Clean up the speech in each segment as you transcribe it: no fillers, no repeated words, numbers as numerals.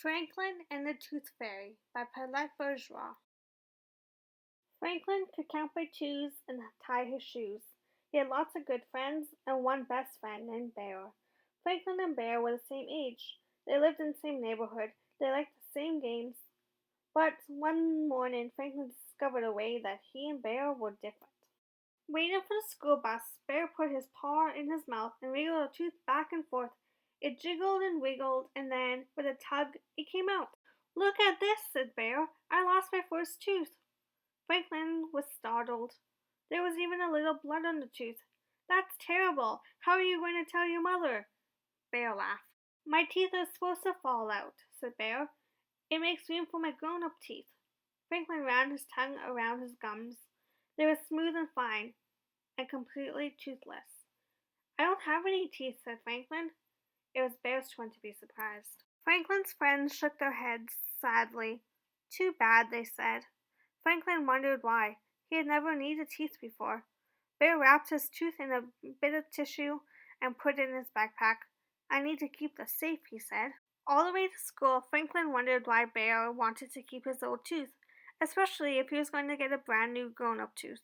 Franklin and the Tooth Fairy by Paulette Bourgeois. Franklin could count by twos and tie his shoes. He had lots of good friends and one best friend named Bear. Franklin and Bear were the same age. They lived in the same neighborhood. They liked the same games. But one morning, Franklin discovered a way that he and Bear were different. Waiting for the school bus, Bear put his paw in his mouth and wiggled a tooth back and forth. It jiggled and wiggled, and then, with a tug, it came out. "Look at this," said Bear. "I lost my first tooth." Franklin was startled. There was even a little blood on the tooth. "That's terrible. How are you going to tell your mother?" Bear laughed. "My teeth are supposed to fall out," said Bear. "It makes room for my grown-up teeth." Franklin ran his tongue around his gums. They were smooth and fine, and completely toothless. "I don't have any teeth," said Franklin. It was Bear's turn to be surprised. Franklin's friends shook their heads sadly. "Too bad," they said. Franklin wondered why. He had never needed teeth before. Bear wrapped his tooth in a bit of tissue and put it in his backpack. "I need to keep this safe," he said. All the way to school, Franklin wondered why Bear wanted to keep his old tooth, especially if he was going to get a brand new grown-up tooth.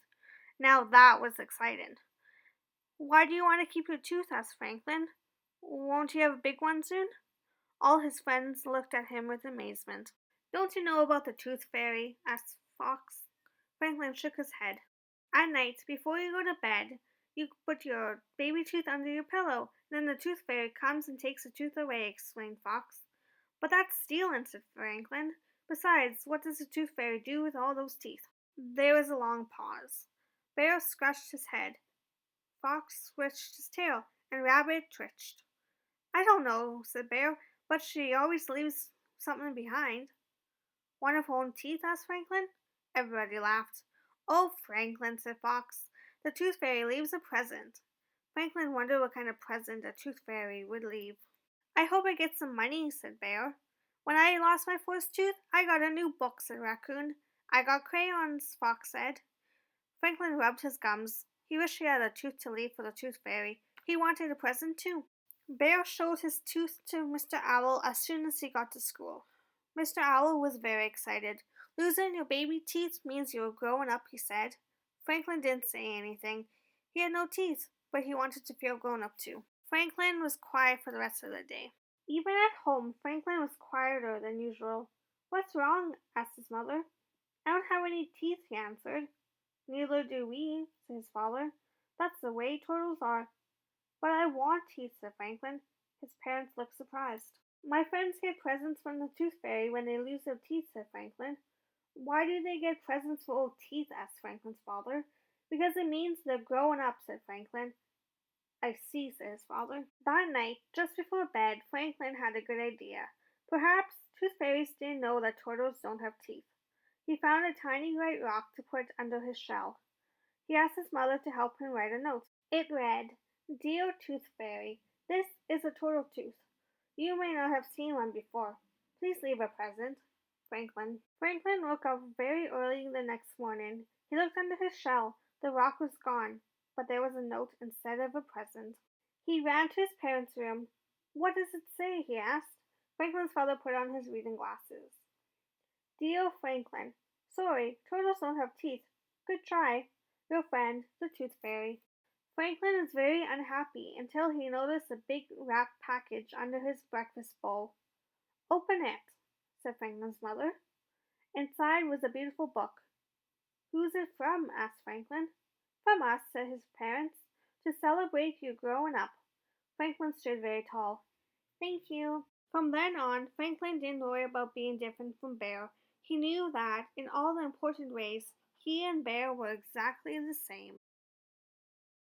Now that was exciting. "Why do you want to keep your tooth?" asked Franklin. "Won't you have a big one soon?" All his friends looked at him with amazement. "Don't you know about the Tooth Fairy?" asked Fox. Franklin shook his head. "At night, before you go to bed, you put your baby tooth under your pillow. Then the Tooth Fairy comes and takes the tooth away," explained Fox. "But that's stealing," said Franklin. "Besides, what does the Tooth Fairy do with all those teeth?" There was a long pause. Bear scratched his head. Fox switched his tail, and Rabbit twitched. "I don't know," said Bear, "but she always leaves something behind." "One of her own teeth?" asked Franklin. Everybody laughed. "Oh, Franklin," said Fox, "the Tooth Fairy leaves a present." Franklin wondered what kind of present a Tooth Fairy would leave. "I hope I get some money," said Bear. "When I lost my first tooth, I got a new book," said Raccoon. "I got crayons," Fox said. Franklin rubbed his gums. He wished he had a tooth to leave for the Tooth Fairy. He wanted a present too. Bear showed his tooth to Mr. Owl as soon as he got to school. Mr. Owl was very excited. "Losing your baby teeth means you're growing up," he said. Franklin didn't say anything. He had no teeth, but he wanted to feel grown up too. Franklin was quiet for the rest of the day. Even at home, Franklin was quieter than usual. "What's wrong?" asked his mother. "I don't have any teeth," he answered. "Neither do we," said his father. "That's the way turtles are." "But I want teeth," said Franklin. His parents looked surprised. "My friends get presents from the Tooth Fairy when they lose their teeth," said Franklin. "Why do they get presents for old teeth?" asked Franklin's father. "Because it means they're growing up," said Franklin. "I see," said his father. That night, just before bed, Franklin had a good idea. Perhaps Tooth Fairies didn't know that turtles don't have teeth. He found a tiny white rock to put under his shell. He asked his mother to help him write a note. It read, "Dear Tooth Fairy, this is a turtle tooth. You may not have seen one before. Please leave a present. Franklin." Franklin woke up very early the next morning. He looked under his shell. The rock was gone, but there was a note instead of a present. He ran to his parents' room. "What does it say?" he asked. Franklin's father put on his reading glasses. "Dear Franklin, sorry, turtles don't have teeth. Good try. Your friend, the Tooth Fairy." Franklin was very unhappy until he noticed a big wrapped package under his breakfast bowl. "Open it," said Franklin's mother. Inside was a beautiful book. "Who's it from?" asked Franklin. "From us," said his parents, "to celebrate you growing up." Franklin stood very tall. "Thank you." From then on, Franklin didn't worry about being different from Bear. He knew that, in all the important ways, he and Bear were exactly the same.